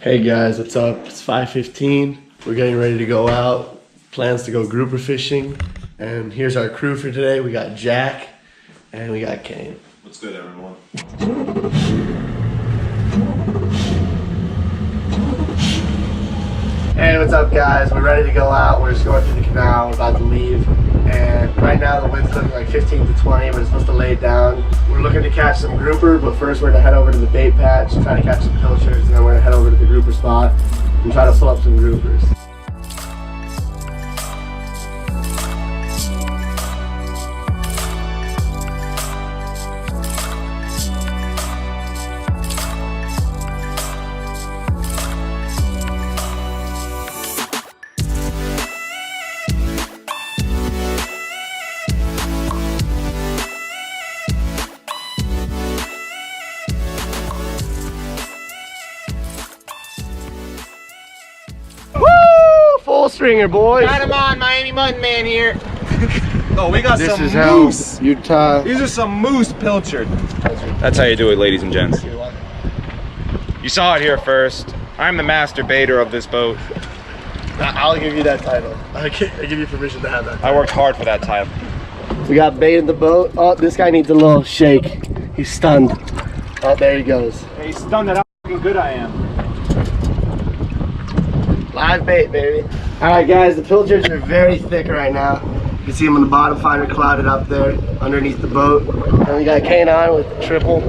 Hey guys, what's up? It's 5:15. We're getting ready to go out. Plans to go grouper fishing. And here's our crew for today. We got Jack and we got Kane. What's good, everyone? Hey, what's up guys? We're ready to go out. We're just going through the canal. We're about to leave. And right now the wind's looking like 15 to 20, but it's supposed to lay down. We're looking to catch some grouper, but first we're gonna head over to the bait patch, try to catch some pilchards, and then we're gonna head over to the grouper spot and try to pull up some groupers. Full stringer, boys. Got him on, Miami Mutton Man here. Oh, we got some moose. Utah. These are some moose pilchard. That's how you do it, ladies and gents. You saw it here first. I'm the master baiter of this boat. I'll give you that title. I give you permission to have that title. I worked hard for that title. We got bait in the boat. Oh, this guy needs a little shake. He's stunned. Oh, there he goes. Hey, he's stunned at how fucking good I am. Live bait, baby. All right, guys, the pilchards are very thick right now. You can see them on the bottom finder clouded up there underneath the boat. And we got Kane on with the triple.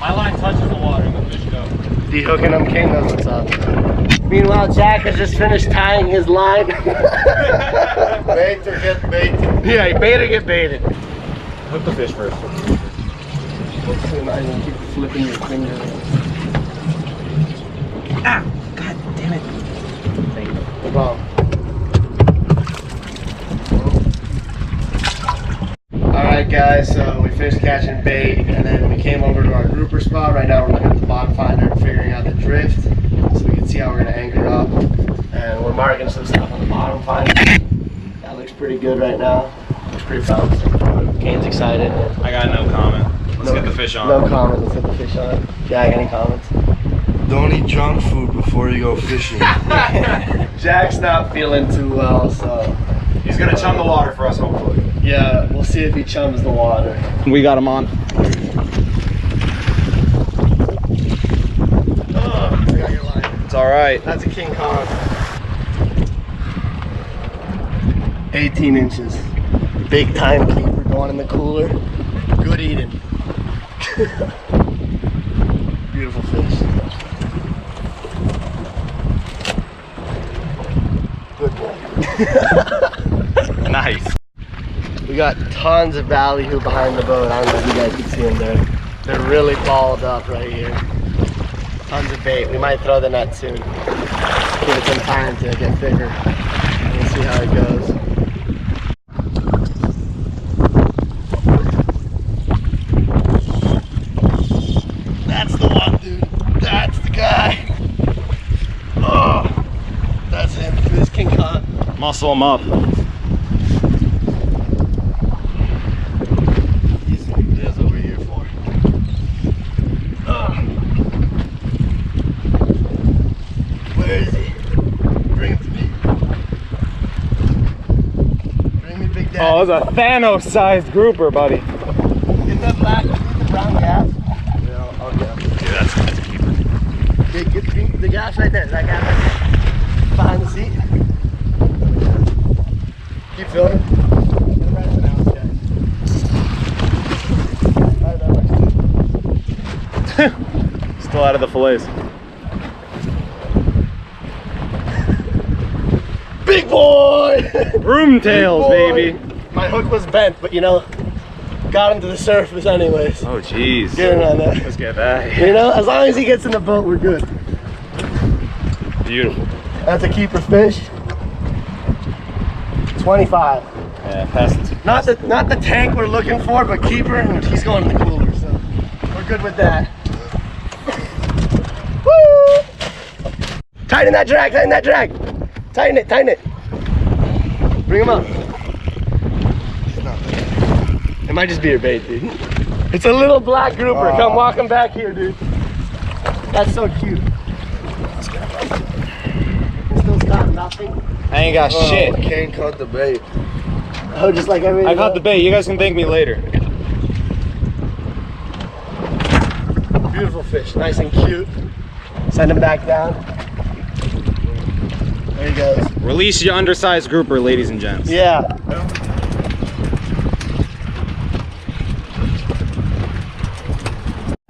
My line touches the water and the fish go. De-hooking them, Kane knows what's up. Meanwhile, Jack has just finished tying his line. Bait or get baited. Yeah, bait or get baited. Hook the fish first. Keep flipping your finger. Ah! God damn it. No problem. Alright guys, so we finished catching bait and then we came over to our grouper spot. Right now we're looking at the bottom finder and figuring out the drift so we can see how we're going to anchor up. And we're marking some stuff on the bottom finder. That looks pretty good right now. Looks pretty fun. Kane's excited. I got no comment. Let's get the fish on. No comment, let's get the fish on. Jack, any comments? Don't eat junk food before you go fishing. Jack's not feeling too well, so He's gonna chum the water for us, hopefully. yeah, we'll see if he chums the water. We got him on. Oh, I got your line. It's all right. That's a King Kong. 18 inches. Big time keeper going in the cooler. Good eating. Beautiful fish. Good boy. Nice. We got tons of ballyhoo behind the boat. I don't know if you guys can see them there. They're really balled up right here. Tons of bait. We might throw the net soon. Give it some time to get bigger. We'll see how it goes. That's the one, dude. That's the guy. Oh, that's him. This King Kong. Muscle him up. He's over here for. Where is he? Bring him to me. Bring me Big Daddy. Oh, that's a Thanos-sized grouper, buddy. Get that black, the brown gas. Yeah, I'll get him. Dude, that's a keeper. Get the gas right there. That gas right there. Behind the seat. Keep filming. Get him right in the house, guys. Still out of the fillets. Big boy! Broomtails, baby. My hook was bent, but you know, got him to the surface anyways. Oh, jeez. Get him on that. Let's get back. You know, as long as he gets in the boat, we're good. Beautiful. That's a keeper fish. 25. Yeah, past. Not the tank we're looking for, but keeper, and he's going in the cooler, so we're good with that. Woo! Tighten that drag, tighten that drag. Tighten it, tighten it. Bring him up. It might just be your bait, dude. It's a little black grouper. Come walk him back here, dude. That's so cute. Still got nothing. I ain't got shit. Kane caught the bait. Oh, just like everything. I caught the bait. You guys can thank me later. Beautiful fish, nice and cute. Send him back down. There he goes. Release your undersized grouper, ladies and gents. Yeah.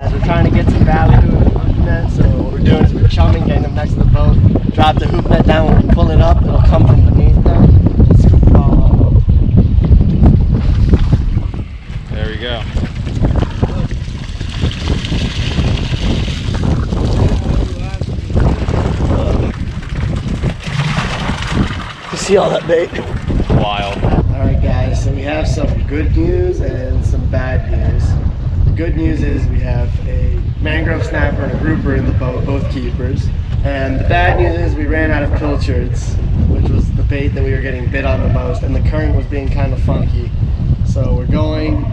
As we're trying to get some value in the hook net, so what we're doing is we're chumming, getting them next to the boat. Drop the hoop net down. When we pull it up, it'll come from beneath there. Scoop it all up. There we go. You see all that bait? Wild. Alright guys, so we have some good news and some bad news. The good news is we have a mangrove snapper and a grouper in the boat, both keepers. And the bad news is we ran out of pilchards, which was the bait that we were getting bit on the most, and the current was being kind of funky. So we're going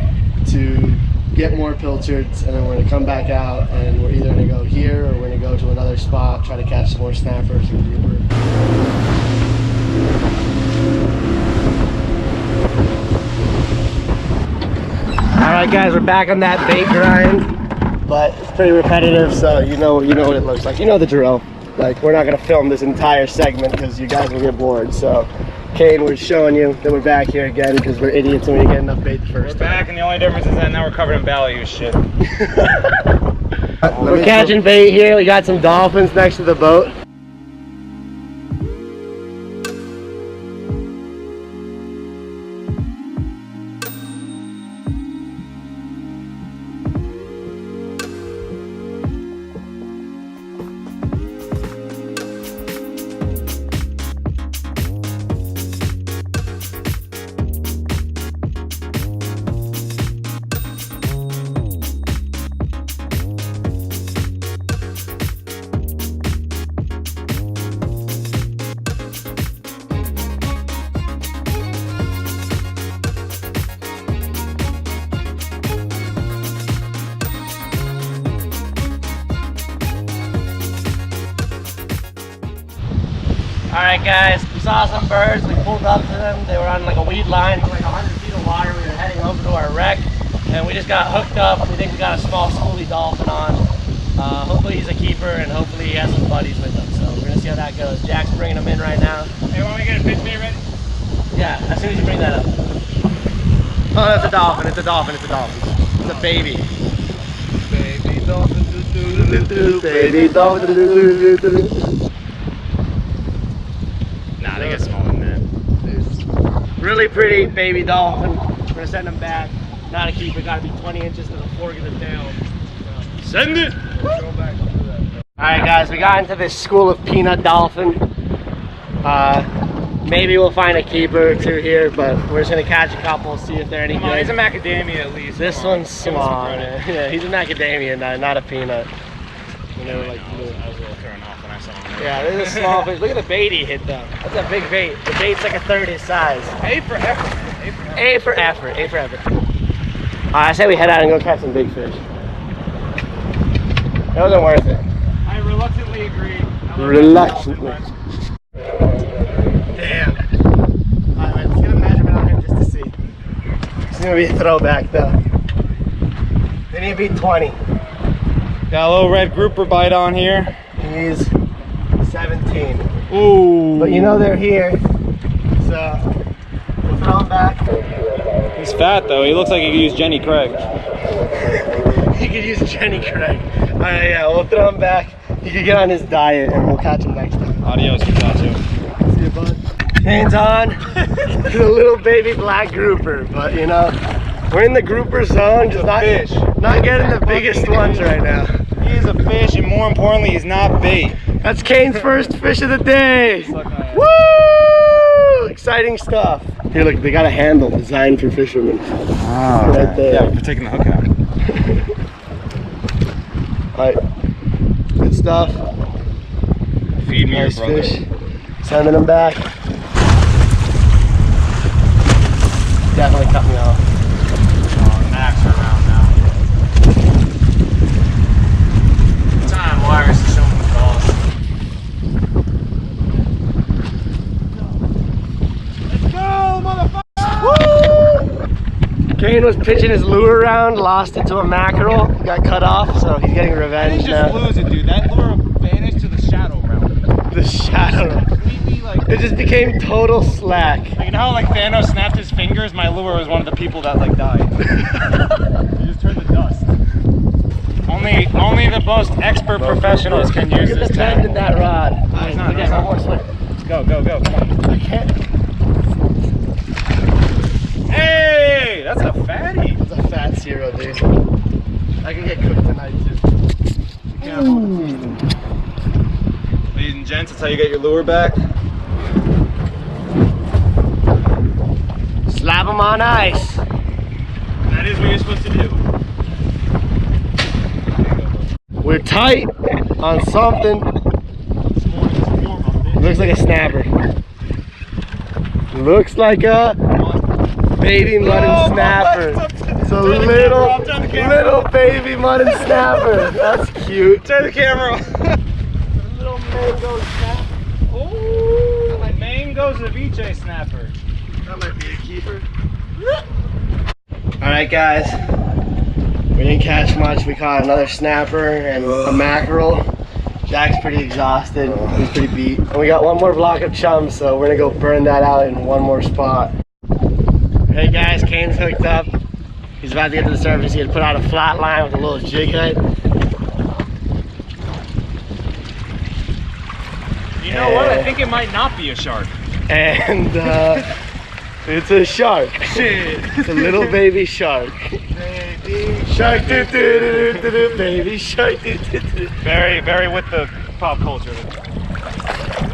to get more pilchards, and then we're going to come back out, and we're either going to go here or we're going to go to another spot, try to catch some more snappers and grouper. Alright guys, we're back on that bait grind, but it's pretty repetitive, so you know what it looks like. You know the drill. Like, we're not going to film this entire segment because you guys will get bored. So, Kane, we're showing you that we're back here again because we're idiots and we didn't get enough bait the first time. We're back, and the only difference is that now we're covered in value shit. We're catching bait here. We got some dolphins next to the boat. Alright guys, we saw some birds, we pulled up to them, they were on like a weed line for like 100 feet of water. We were heading over to our wreck and we just got hooked up. We think we got a small schoolie dolphin on. Hopefully he's a keeper and hopefully he has some buddies with him, so we're gonna see how that goes. Jack's bringing them in right now. Hey, want me to get a fish bait ready? Yeah, as soon as you bring that up. Oh, that's a dolphin, it's a dolphin, it's a dolphin. It's a baby. Baby dolphin, do-do-do-do-do. Baby dolphin, do-do-do-do-do. Nah, they get smaller than that. Really pretty baby dolphin. We're gonna send him back. Not a keeper, gotta be 20 inches to the fork of the tail. Send it! Alright guys, we got into this school of peanut dolphin. Maybe we'll find a keeper or two here, but we're just gonna catch a couple, see if they're any Come on, good. he's a macadamia at least. This Come on. one's Give him some small. credit. Yeah, he's a macadamia, not a peanut. You know, like I was a little thrown off when I saw him. yeah, this is a small fish. Look at the bait he hit though. That's a big bait. The bait's like a third his size. A for effort. A for effort. A for effort. A for effort. I say we head out and go catch some big fish. It wasn't worth it. I reluctantly agree. Reluctantly. Damn. Alright, let's get a measurement on him just to see. It's gonna be a throwback though. They need to be 20. Got a little red grouper bite on here. He's 17. Ooh. But you know they're here. So we'll throw him back. He's fat though. He looks like he could use Jenny Craig. He could use Jenny Craig. Alright, yeah, we'll throw him back. He could get on his diet and we'll catch him next time. Adios, muchacho. See you, bud. Hands on. It's a little baby black grouper, but you know, we're in the grouper zone, just not getting the biggest ones right now. He is a fish, and more importantly, he's not bait. That's Kane's first fish of the day. Woo! Exciting stuff. Here, look, they got a handle designed for fishermen. Oh, right there. Yeah, for taking the hook out. Alright, good stuff. Feed me Nice your brother. fish. Sending them back. Definitely cut me off. Oh, Max are around now. Kane was pitching his lure around, lost it to a mackerel, got cut off, so he's getting I revenge didn't just now. lose it, dude. That lure vanished to the shadow realm. The shadow. Completely, like, It just became total slack. like, you know how like Thanos snapped his fingers? My lure was one of the people that like died. He just turned to dust. Only the most expert professionals can use Look at this the bend in tackle. that rod. It's not, Again, it's not. one more swing. Go, go, go. Come on. I can't. Hey, that's a fatty. It's a fat Cero, dude. I can get cooked tonight too. Be careful. Ladies and gents, that's how you get your lure back. Slap them on ice. That is what you're supposed to do. We're tight on something. Looks like a snapper. Looks like a baby mutton snapper. It's a little baby mutton snapper. That's cute. Turn the camera on. Little mango snapper. Oh, mango ceviche snapper. That might be a keeper. Alright guys, we didn't catch much. We caught another snapper and a mackerel. Jack's pretty exhausted, he's pretty beat. And we got one more block of chum, so we're gonna go burn that out in one more spot. Hey guys, Kane's hooked up. He's about to get to the surface. He had put out a flat line with a little jig head. You know what? I think it might not be a shark. And it's a shark. It's a little baby shark. Baby shark, do do do do do, baby shark, do do do. Very, very with the pop culture.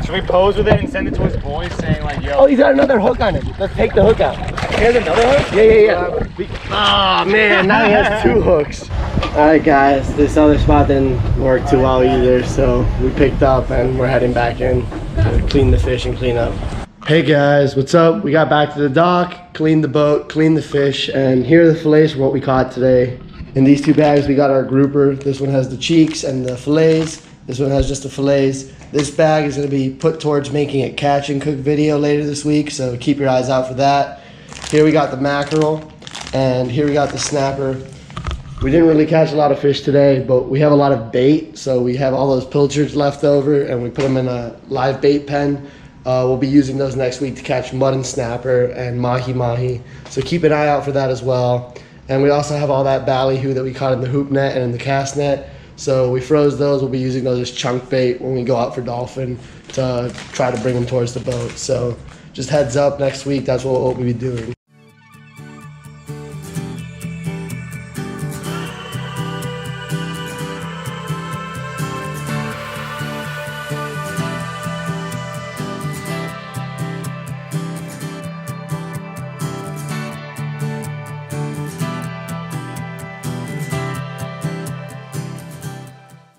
Should we pose with it and send it to his boys saying like, yo? Oh, he's got another hook on it. Let's take the hook out. Here's another hook? Yeah. Oh man, now he has two hooks. Alright guys, this other spot didn't work too well either, so we picked up and we're heading back in to clean the fish and clean up. Hey guys, what's up? We got back to the dock, cleaned the boat, cleaned the fish, and here are the fillets for what we caught today. In these two bags we got our grouper. This one has the cheeks and the fillets. This one has just the fillets. This bag is going to be put towards making a catch and cook video later this week, so keep your eyes out for that. Here we got the mackerel, and here we got the snapper. We didn't really catch a lot of fish today, but we have a lot of bait, so we have all those pilchards left over, and we put them in a live bait pen. We'll be using those next week to catch mutton snapper and mahi-mahi, so keep an eye out for that as well. And we also have all that ballyhoo that we caught in the hoop net and in the cast net, so we froze those. We'll be using those as chunk bait when we go out for dolphin to try to bring them towards the boat. So just heads up, next week that's what we'll be doing.